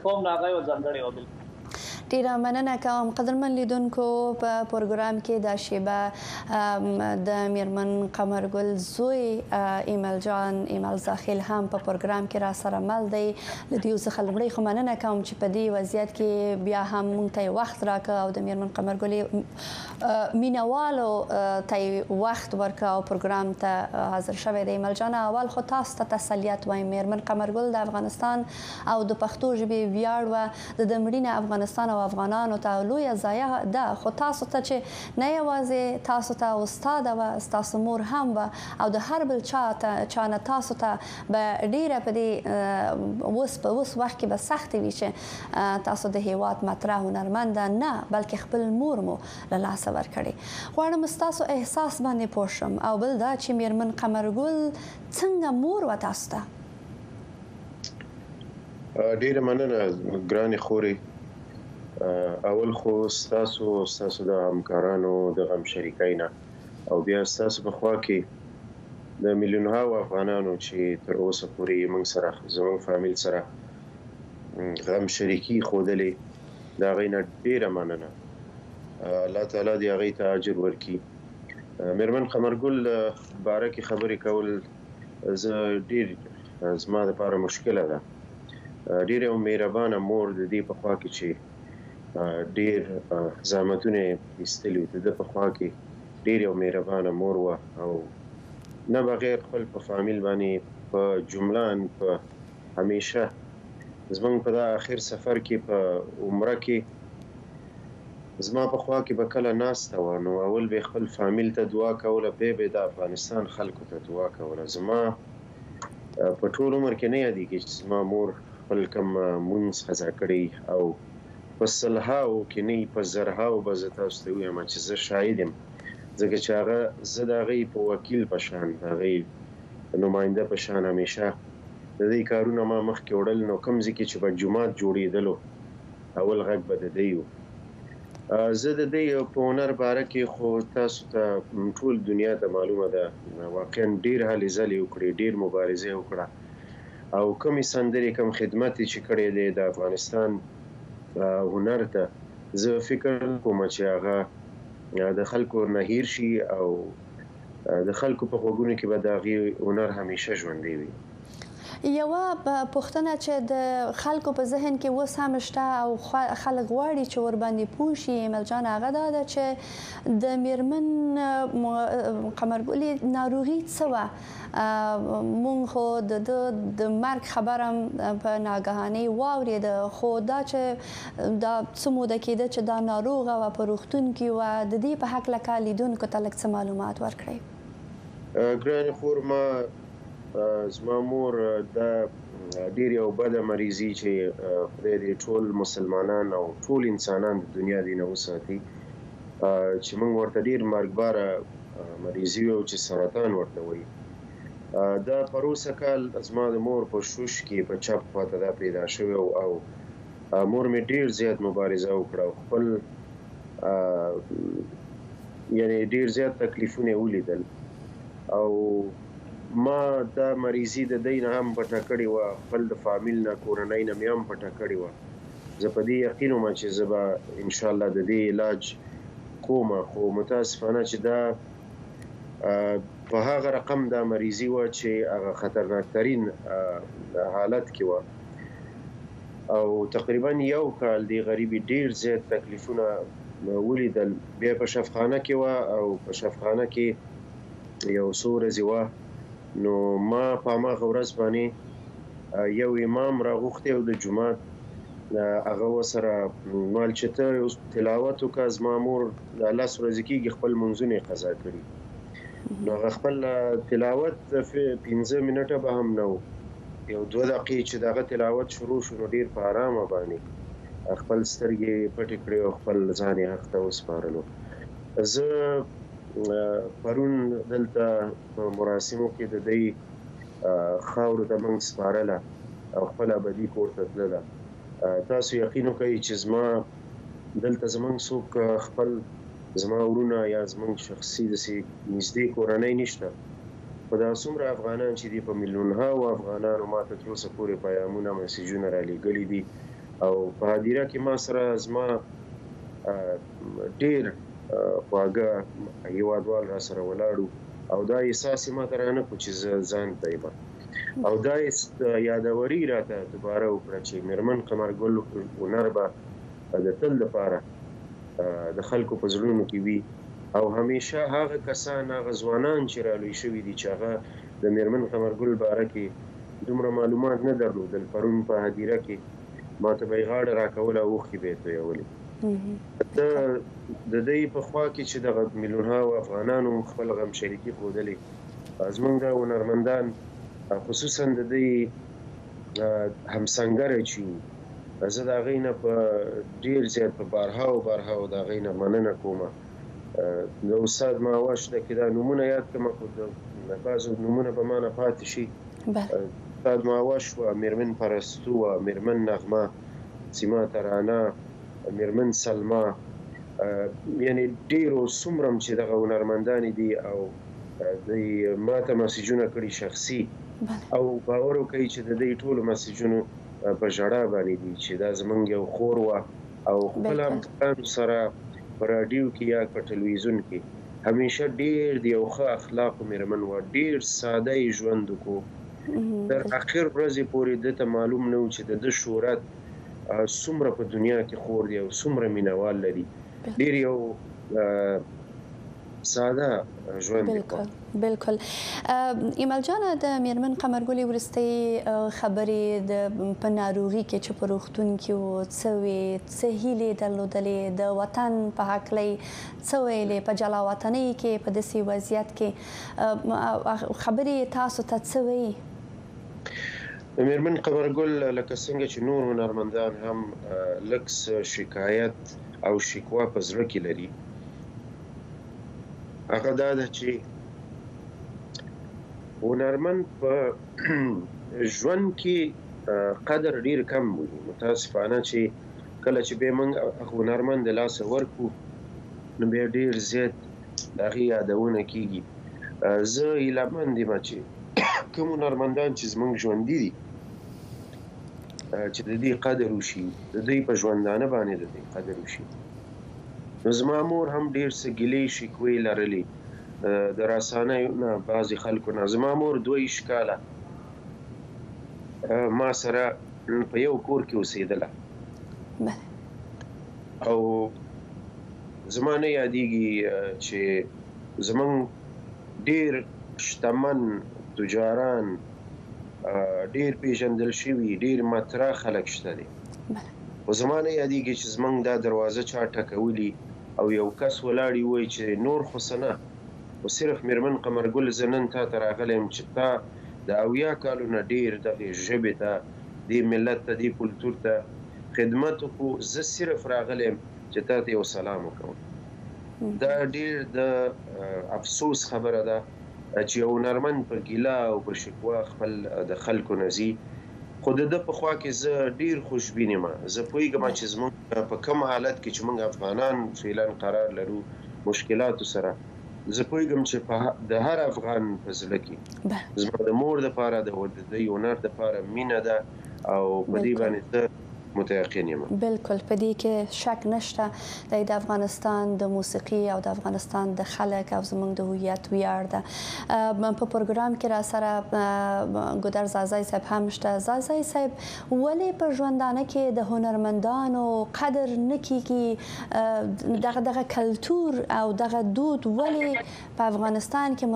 کوم ناغه او ځانګړی او بل ډیره مننه کوم قدرمن لیدونکو په پروګرام کې د شیبه د میرمن قمرګل زوی ایمل جان ایمل زاخیل هم په پروګرام کې را سره مل دی لدی څخه لمړی خو مننه کوم چې په دې وضعیت کې بیا هم مونږ ته وخت راکړ او د میرمن قمرګل مینوالو ته وخت ورکړ او پروګرام ته حاضر شوه د ایمل جان اول خو تاسو ته تسلیت وایم میرمن قمرګل د افغانستان او د پښتو ژبې ویاړ و د مړینه افغانستان او افغانانو ته لویه ضایعه ده خو تاسو ته چې نه یوازې تاسو ته استاد و تاسو مور هم و او د هر بل چا نه تاسو ته به ډیره په دې اوس وخت کې به سخت وي چې تاسو د هیواد مطرح هنرمند نه بلکې خپل مور مو له لاسه ورکړي غواړم ستاسو احساس باندې پوه شم او بل دا چې میرمن قمرګل څنګه مور و تاسو ته ډیره مننه ګرانې خورې اول خو ستاسو د همکارانو د غم شریکینا او بیا ستاسو په خوا کې د میلیونونو افغانانو چې تر اوسه پورې موږ سره زموږ فامیل سره غم شریکی خودلې دا غینه ډیره مننه الله تعالی دې هغه ته اجر ورکړي میرمن قمرګل بارکه خبرې کول ډیر زما لپاره مشکله ده ډیره مهربانه مور د دې په خوا کې چې ډیر زحمتونه ایستلي د په خوا کې ډیر مهربانه مور و او نه بغیر خپل په فامیل باندې په جملان په همیشه زمونږ په دا اخر سفر کې په عمره کې زما په خوا کې به کله ناسته و نو اول به خپل فامیل ته دعا کوله به د افغانستان خلکو ته دعا کوله زما په ټول عمر کې نه یادېږي چې زما مور خپل کوم مونځ قضا کړی او په سلهاو کې نه په زرهاو به زه تاسو ته ووایم چې زه شاهد یم ځکه چې هغه زه د هغې په وکیل په شان د هغې نماینده په شان همیشه د دې کارونه ما مخکې وړل نو کوم ځای کې چې به جومات جوړېدلو اول غږ به د دی و زه د دې په هنر باره کې خو تاسو ته ټول دنیا ته معلومه ده واقعا ډېر هلې ځلې وکړې ډېر مبارزه وکړه او کومې سندرې کوم خدمت چې کړی دی د افغانستان هنر ته زه فکر کوم چې هغه د خلکو نه هیر شي او د خلکو په غوږونو کې به د هغې هنر همیشه ژوندی وي یوه پوښتنه چې د خلکو په ذهن کې اوس هم شته او خلک غواړي چې ورباندې پوه شي ایمل جان هغه دا ده چې د میرمن قمرګلې ناروغي څه وه مونږ خو د مرګ خبرم په ناګهاني واورېده خو دا چې دا څه موده کېده چې دا ناروغه وه په روغتون کې وه د دې په هکله که لیدونکو ته لږ څه معلومات ورکړئ ګرانې خور ما زما مور دا ډیر یو بده مریضي چې خدای دې ټول مسلمانان او ټول انسانان د دنیا دې نه وساتي چې موږ ورته ډیر مرګباره مریضي او چې سرطان ورته وایي دا پروسه کال زما د مور په شوش کې په چپ خواته دا پیدا شوی او مور مې ډیر زیات مبارزه وکړه او خپل یعنی ډیر زیات تکلیفونه ولیدل او ما دا مریضي د دې نه هم پټه کړې وه خپل د فامیل نه کورنۍ نه مې هم پټه کړې وه زه په دې یقین وم چې زه به انشاءالله د دې علاج کوم خو متاسفانه چې دا په هغه رقم دا مریضي وه چې هغه خطرناکترین حالت کې وه او تقریبا یو کال دې غریبي ډیر زیات تکلیفونه ولیدل بیا په شفخانه کې وه او په شفخانه کې یو څو ورځې وه نو ما په هماغه ورځ باندې یو امام راغوښتی او د جومات هغه ورسره ویل چې ته تلاوت وکړه زما مور دا 10 ورځې کېږي خپل لمونځونه یې قضا کړي نو هغه خپل تلاوت 15 منټه به هم نه و یو 2 دقیقې چې دغه تلاوت شروع شو نو ډېر په ارامه باندې خپل سترګې پټې کړې او خپل ځان یې حق ته وسپارلو زه پرون دلته په مراسمو کې د دې خاورو ته موږ سپارله او خپل ابدي کور ته تلله تاسو یقین وکړئ چې زما دلته زموږ څوک خپل زما ورونه یا زموږ شخصي داسې نږدې کورنۍ نشته خو دا څومره افغانان چې دي په میلیونها افغانانو ما ته تر اوسه پورې پیغامونه میسیجونه رالېږلي دي او په هدیره کې ما سره زما ډیر خواږه هیوادوال را سره ولاړو او دا احساس ما ته رانه کو چې ځان ته یم او دا یادوري راته دوباره وکړه چې میرمن قمرګل هنر به د تل لپاره د خلکو په زړونو کې وي او همیشه هغه کسان هغه ځوانان چې رالوی شوي دي چې هغه د میرمن قمرګل باره کې دومره معلومات نه درلودل پرون په هدیره کې ما ته به یې غاړه راکوله او اوښکې به یې تویولې د دې په خوا کې چې دغه میلیونها افغانانو خپل غم شریکي ښودلې زموږ د هنرمندان خصوصا د دې همسنګره چې زه د هغې نه په ډېر زیات په بارهاو د هغې نه مننه کومه د استاد ماوه شته کې دا نومونه یاد کړم خو د بعضو نومونه به ما نه پاتې شي استاد ماوه شوه میرمن پرستو وه میرمن نغمه سیما ترانه میرمن سلما یعنی ډېرو څومره چې دغه هنرمندانې دي او دوی ما ته مسیجونه کړي شخصي او باور وکړئ چې د دې ټولو مسیجونو په ژړا باندې دي چې دا زموږ یو خور وه او خپل همکارانو سره په راډیو کې یا په ټلویزیون کې همیشه ډېر د یو ښه اخلاقو میرمن وه ډېر ساده یې ژوند وکړو تر اخر ورځې پورې ده ته معلوم نه و چې د ده شهرت څومره په دنیا کې خور دی او څومره مینوال لري ډېر یو ساده ژوند بالکل ایمل جانه د میرمن قمرګل وروستۍ خبرې په ناروغي کې چې په روغتون کې وو څه وې څه هیلې درلودلې د وطن په هکله څه ویلې په جلا وطنۍ کې په داسې وضعیت کې خبرې تاسو ته څه وایي د میرمن قمرګل لکه څنګه چې نور هنرمندان هم لږ شکایت او شکوا په زړه کې لري هغه دا ده چې هنرمند په ژوند کې قدر ډیر کم وي متاسفانه چې کله چې به موږ هنرمند د لاسه ورکو نو بیا ډیر زیات د هغې یادونه کېږي زه هیله مند یم چې کوم هنرمندان چې زموږ ژوندي دي چې د دې قدر وشي د دوی په ژوندانه باندې د دې قدر وشي نو زما مور هم ډېر څه ګیلې شکوې لرلې د رسنیو نه بعضې خلکو نه زما مور 22 کاله ما سره په یو کور کې اوسېدله او زما نه یادېږي چې زموږ ډېر شتمن تجاران ډېر پیژندل شوي ډېر مطرح خلک شته دي خو زما نه یادېږي چې زموږ دا دروازه چا ټکولي او یو کس ولاړ وایي چې نور خو څه نه خو صرف میرمن قمرګل زه نن تا ته راغلی یم چې تا د 70 کالو نه ډېر دغې ژبې ته دې ملت ته دې کلتور ته خدمت وکړو زه صرف راغلی یم چې تا ته یو سلام وکړم دا ډېر د افسوس خبره ده چې یو هنرمند په ګیله او په شکوا خپل د خلکو نه ځي خو د ده په خوا کې زه ډېر خوشبین یم زه پوهېږم چې زموږ په کوم حالت کې چې موږ افغانان فعلا قرار لرو مشکلاتو سره زه پوهېږم چې د هر افغان په زړه کې زما د مور دپاره د دې هنر دپاره مینه ده او په دې باندې زه متيقن یم بالکل په دې کې شک نشته د افغانستان د موسیقي او د افغانستان د خلک او زموږ د هویت ویاړ ده په پروګرام کې را سره ګودر زازای صاحب هم شته زازای صاحب ولې په ژوندانه کې د هنرمندانو قدر نه کیږي دغه کلتور او دغه دود ولې په افغانستان کې